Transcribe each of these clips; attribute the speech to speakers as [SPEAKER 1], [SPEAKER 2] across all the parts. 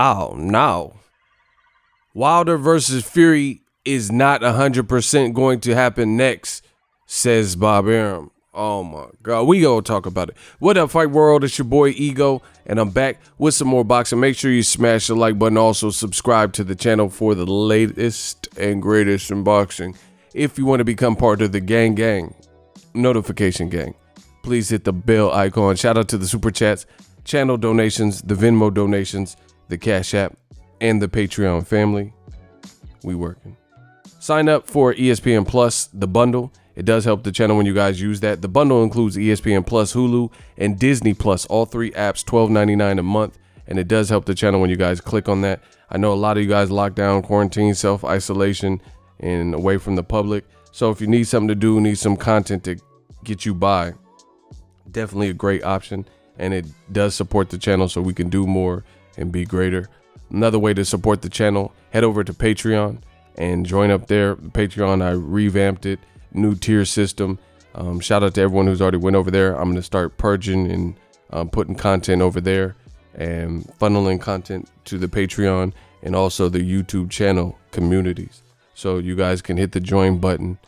[SPEAKER 1] Oh, no. Wilder versus Fury is not 100% going to happen next, says Bob Arum. Oh, my God. We going to talk about it. What up, Fight World? It's your boy, Ego, and I'm back with some more boxing. Make sure you smash the like button. Also, subscribe to the channel for the latest and greatest in boxing. If you want to become part of the gang, notification gang, please hit the bell icon. Shout out to the Super Chats, channel donations, the Venmo donations, the Cash App, and the Patreon family. We working. Sign up for ESPN Plus, the bundle. It does help the channel when you guys use that. The bundle includes ESPN Plus, Hulu, and Disney Plus, all three apps, $12.99 a month. And it does help the channel when you guys click on that. I know a lot of you guys locked down, quarantine, self-isolation, and away from the public. So if you need something to do, need some content to get you by, definitely a great option. And it does support the channel so we can do more and be greater. Another way to support the channel, head over to Patreon and join up there. Patreon, I revamped it. New tier system. Shout out to everyone who's already went over there. I'm going to start purging and putting content over there and funneling content to the Patreon and also the YouTube channel communities. So you guys can hit the join button.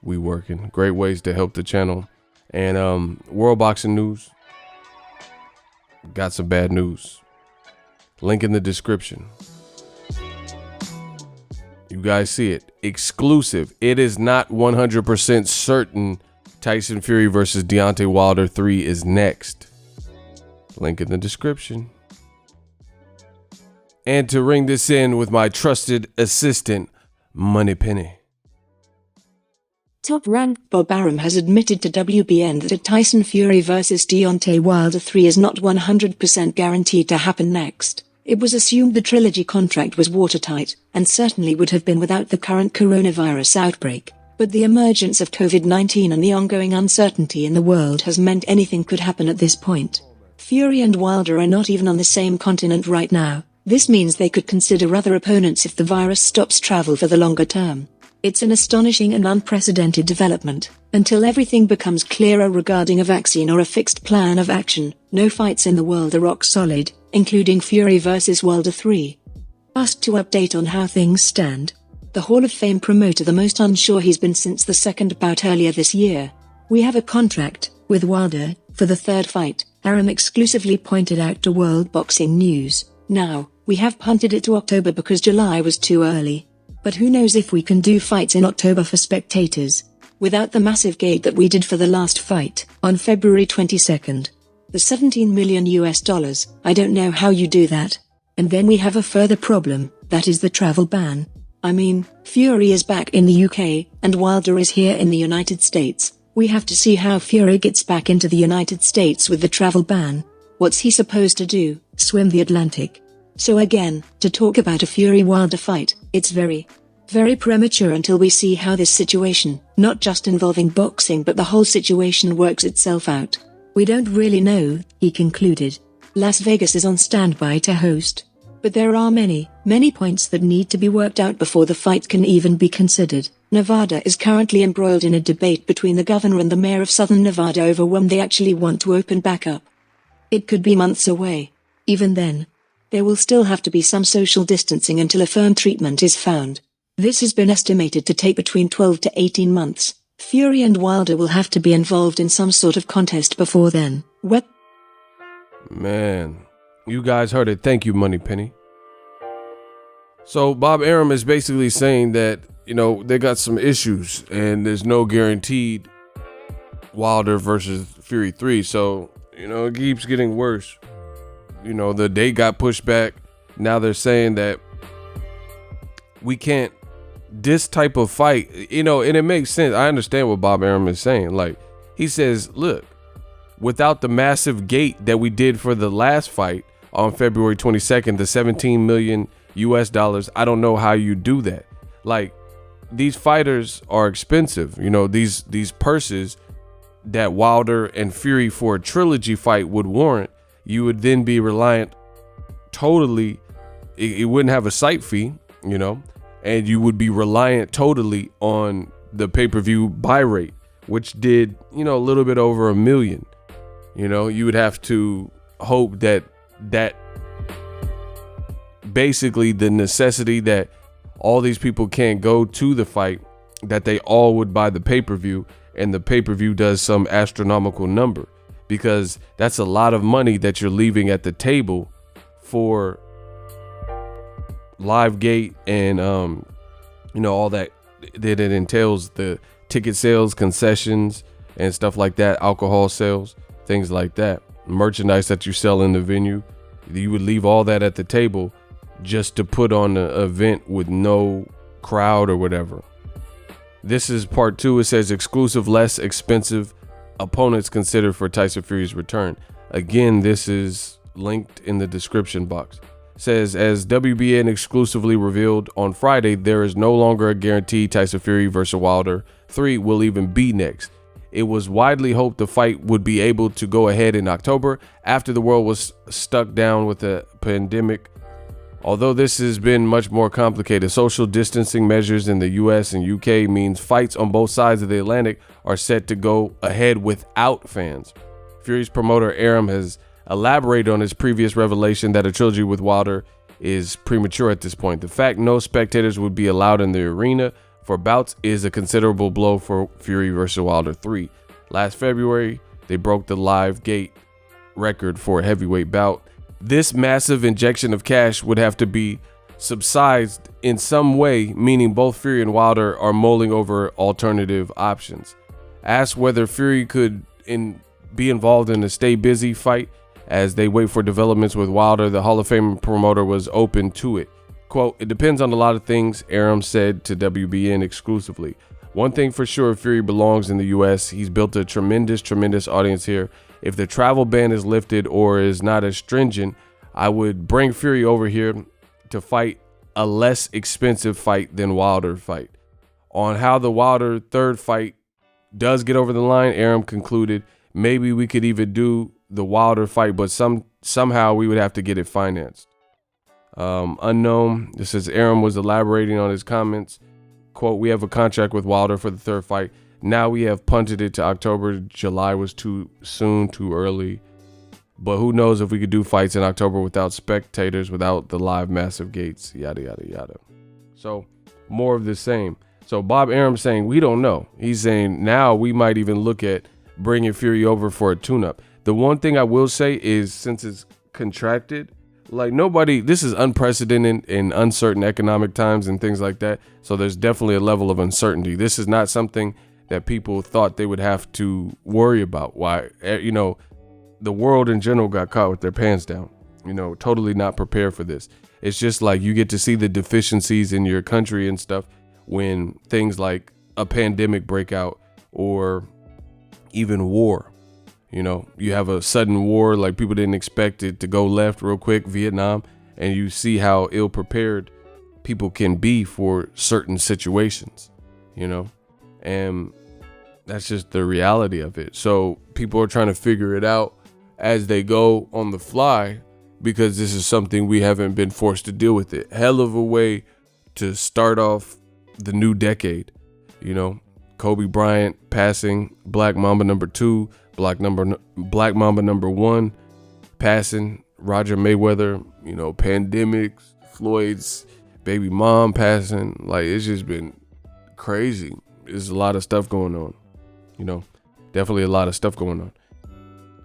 [SPEAKER 1] We working. Great ways to help the channel. And World Boxing News. Got some bad news. Link in the description. You guys see it. Exclusive. It is not 100% certain Tyson Fury versus Deontay Wilder 3 is next. Link in the description. And to ring this in with my trusted assistant, Money Penny.
[SPEAKER 2] Top Rank Bob Arum has admitted to WBN that a Tyson Fury versus Deontay Wilder 3 is not 100% guaranteed to happen next. It was assumed the trilogy contract was watertight, and certainly would have been without the current coronavirus outbreak. But the emergence of COVID-19 and the ongoing uncertainty in the world has meant anything could happen at this point. Fury and Wilder are not even on the same continent right now. This means they could consider other opponents if the virus stops travel for the longer term. It's an astonishing and unprecedented development. Until everything becomes clearer regarding a vaccine or a fixed plan of action, no fights in the world are rock solid, including Fury vs. Wilder 3. Asked to update on how things stand, the Hall of Fame promoter the most unsure he's been since the second bout earlier this year. We have a contract with Wilder for the third fight, Arum exclusively pointed out to World Boxing News. Now, we have punted it to October because July was too early. But who knows if we can do fights in October for spectators, without the massive gate that we did for the last fight, on February 22nd. The $17 million US, I don't know how you do that. And then we have a further problem, that is the travel ban. I mean, Fury is back in the UK, and Wilder is here in the United States. We have to see how Fury gets back into the United States with the travel ban. What's he supposed to do, swim the Atlantic? So again, to talk about a Fury-Wilder fight, it's very premature until we see how this situation, not just involving boxing but the whole situation, works itself out. We don't really know, he concluded. Las Vegas is on standby to host. But there are many points that need to be worked out before the fight can even be considered. Nevada is currently embroiled in a debate between the governor and the mayor of Southern Nevada over when they actually want to open back up. It could be months away. Even then, there will still have to be some social distancing until a firm treatment is found. This has been estimated to take between 12 to 18 months. Fury and Wilder will have to be involved in some sort of contest before then. What?
[SPEAKER 1] Man, you guys heard it. Thank you, Money Penny. So Bob Arum is basically saying that, you know, they got some issues and there's no guaranteed Wilder versus Fury 3. So, you know, it keeps getting worse. You know, the date got pushed back. Now they're saying that we can't, this type of fight, you know, and it makes sense. I understand what Bob Arum is saying. Like, he says, look, without the massive gate that we did for the last fight on February 22nd, the $17 million US, I don't know how you do that. Like, these fighters are expensive. You know, these purses that Wilder and Fury for a trilogy fight would warrant, you would then be reliant totally, it wouldn't have a site fee, you know, and you would be reliant totally on the pay-per-view buy rate, which did, you know, a little bit over 1 million. You know, you would have to hope that basically the necessity that all these people can't go to the fight, that they all would buy the pay-per-view, and the pay-per-view does some astronomical number, because that's a lot of money that you're leaving at the table for live gate and all that it entails, the ticket sales, concessions and stuff like that, alcohol sales, things like that, merchandise that you sell in the venue. You would leave all that at the table just to put on an event with no crowd or whatever. This is part 2. It says exclusive, less expensive opponents considered for Tyson Fury's return. Again, this is linked in the description box. It says, as WBN exclusively revealed on Friday, there is no longer a guarantee Tyson Fury versus Wilder 3 will even be next. It was widely hoped the fight would be able to go ahead in October after the world was stuck down with a pandemic. Although this has been much more complicated, social distancing measures in the US and UK means fights on both sides of the Atlantic are set to go ahead without fans. Fury's promoter ARUM has elaborated on his previous revelation that a trilogy with Wilder is premature at this point. The fact no spectators would be allowed in the arena for bouts is a considerable blow for Fury versus Wilder 3. Last February, they broke the live gate record for a heavyweight bout. This massive injection of cash would have to be subsidized in some way, meaning both Fury and Wilder are mulling over alternative options. Asked whether Fury could be involved in a stay busy fight as they wait for developments with Wilder, the Hall of Fame promoter was open to it. Quote, it depends on a lot of things, ARUM said to WBN exclusively. One thing for sure, Fury belongs in the US. He's built a tremendous audience here. If the travel ban is lifted or is not as stringent, I would bring Fury over here to fight a less expensive fight than Wilder fight. On how the Wilder third fight does get over the line, ARUM concluded, maybe we could even do the Wilder fight, but somehow we would have to get it financed. Unknown. This says ARUM was elaborating on his comments. Quote, we have a contract with Wilder for the third fight. Now we have punted it to October. July was too soon, too early. But who knows if we could do fights in October without spectators, without the live massive gates, yada, yada, yada. So more of the same. So Bob Arum saying, we don't know. He's saying now we might even look at bringing Fury over for a tune-up. The one thing I will say is, since it's contracted, like nobody, this is unprecedented in uncertain economic times and things like that. So there's definitely a level of uncertainty. This is not something that people thought they would have to worry about. Why, the world in general got caught with their pants down, totally not prepared for this. It's just like you get to see the deficiencies in your country and stuff when things like a pandemic break out or even war. You have a sudden war, like people didn't expect it to go left real quick, Vietnam, and you see how ill prepared people can be for certain situations, and that's just the reality of it. So people are trying to figure it out as they go on the fly, because this is something we haven't been forced to deal with it. Hell of a way to start off the new decade, Kobe Bryant passing, Black Mamba #2, Black Mamba #1 passing, Roger Mayweather, pandemics, Floyd's baby mom passing. Like, it's just been crazy. There's a lot of stuff going on, definitely a lot of stuff going on.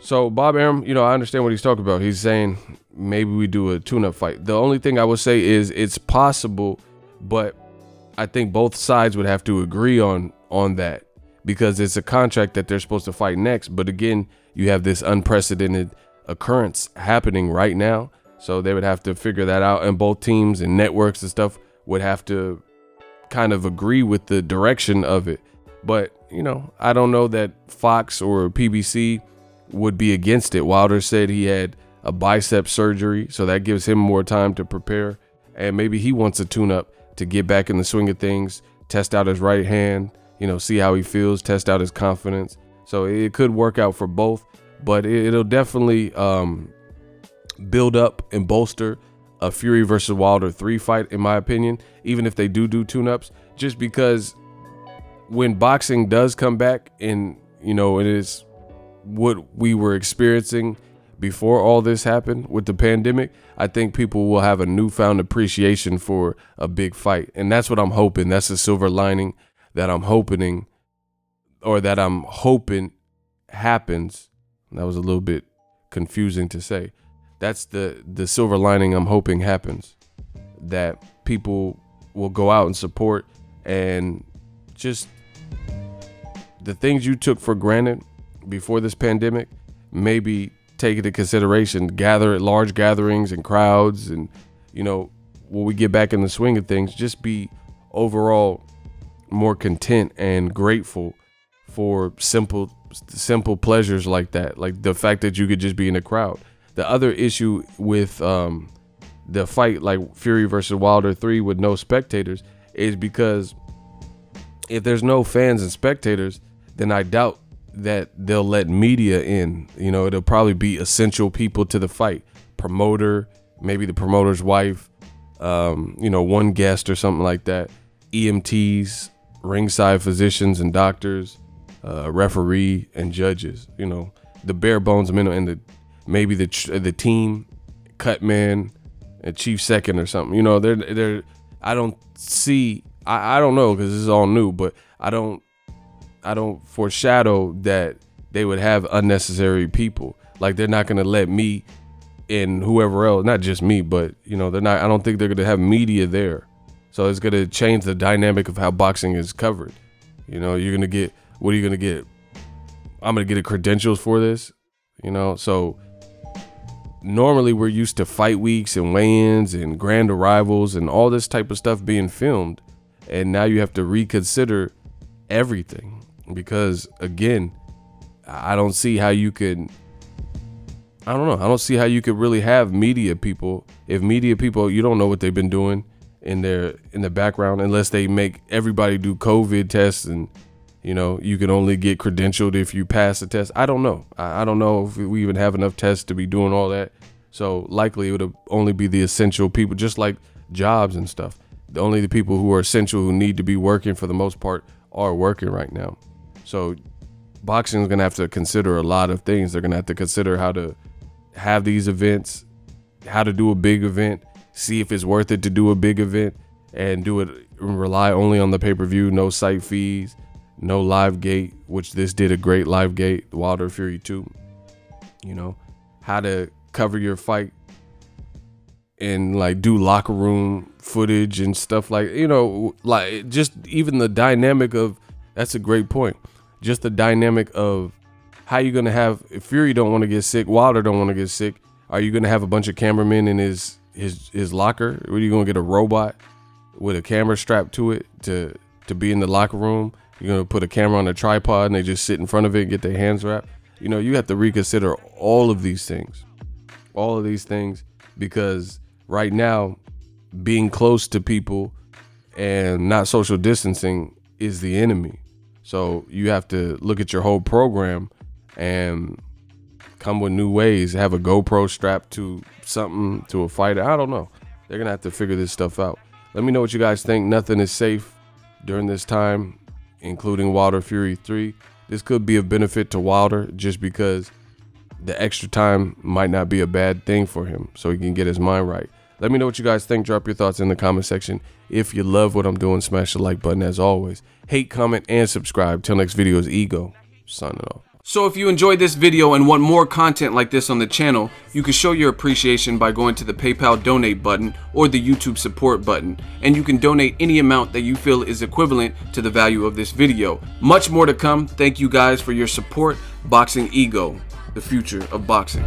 [SPEAKER 1] So Bob Arum, I understand what he's talking about. He's saying maybe we do a tune-up fight. The only thing I would say is it's possible, but I think both sides would have to agree on that, because it's a contract that they're supposed to fight next. But again, you have this unprecedented occurrence happening right now. So they would have to figure that out. And both teams and networks and stuff would have to kind of agree with the direction of it. But, I don't know that Fox or PBC would be against it. Wilder said he had a bicep surgery, so that gives him more time to prepare. And maybe he wants a tune-up to get back in the swing of things, test out his right hand, see how he feels, test out his confidence. So it could work out for both, but it'll definitely build up and bolster a Fury versus Wilder 3 fight, in my opinion, even if they do tune-ups, just because when boxing does come back, and, it is what we were experiencing before all this happened with the pandemic, I think people will have a newfound appreciation for a big fight. And that's what I'm hoping. That's the silver lining that I'm hoping, or that I'm hoping happens. That was a little bit confusing to say. That's the silver lining I'm hoping happens, that people will go out and support, and just the things you took for granted before this pandemic, maybe take into consideration, gather at large gatherings and crowds, and, you know, when we get back in the swing of things, just be overall more content and grateful for simple pleasures like that, like the fact that you could just be in a crowd. The other issue with the fight like Fury versus Wilder 3 with no spectators is because if there's no fans and spectators, then I doubt that they'll let media in. You know, it'll probably be essential people to the fight, promoter, maybe the promoter's wife, you know, one guest or something like that, EMTs, ringside physicians and doctors, referee and judges, you know, the bare bones minimum, and maybe the team, cut man, and chief second or something. You know, they're I don't see, I don't know, because this is all new, but I don't foreshadow that they would have unnecessary people. Like, they're not going to let me and whoever else, not just me, but, you know, I don't think they're going to have media there. So it's going to change the dynamic of how boxing is covered. You know, you're going to get, what are you going to get? I'm going to get a credentials for this, you know? So normally we're used to fight weeks and weigh-ins and grand arrivals and all this type of stuff being filmed. And now you have to reconsider everything, because again, I don't see how you could, I don't see how you could really have media people. If media people, you don't know what they've been doing in the background, unless they make everybody do COVID tests, and, you know, you can only get credentialed if you pass the test. I don't know. I don't know if we even have enough tests to be doing all that. So likely it would only be the essential people, just like jobs and stuff. Only the people who are essential, who need to be working for the most part, are working right now. So boxing is going to have to consider a lot of things. They're going to have to consider how to have these events, how to do a big event, see if it's worth it to do a big event, and do it, rely only on the pay-per-view, no site fees, no live gate, which this did a great live gate, Wilder Fury 2. You know, how to cover your fight and like do locker room footage and stuff, like, you know, like just even the dynamic of, that's a great point. Just the dynamic of how you're going to have, if Fury don't want to get sick, Wilder don't want to get sick, are you going to have a bunch of cameramen in his locker? Or are you going to get a robot with a camera strapped to it to be in the locker room? You're going to put a camera on a tripod and they just sit in front of it and get their hands wrapped? You know, you have to reconsider all of these things, because right now, being close to people and not social distancing is the enemy. So you have to look at your whole program and come with new ways. Have a GoPro strapped to something, to a fighter. I don't know. They're going to have to figure this stuff out. Let me know what you guys think. Nothing is safe during this time, including Wilder Fury 3. This could be of benefit to Wilder just because the extra time might not be a bad thing for him, so he can get his mind right. Let me know what you guys think. Drop your thoughts in the comment section. If you love what I'm doing, smash the like button as always. Hate, comment, and subscribe. Till next video is Ego, signing off. So if you enjoyed this video and want more content like this on the channel, you can show your appreciation by going to the PayPal donate button or the YouTube support button, and you can donate any amount that you feel is equivalent to the value of this video. Much more to come. Thank you guys for your support. Boxing Ego, the future of boxing.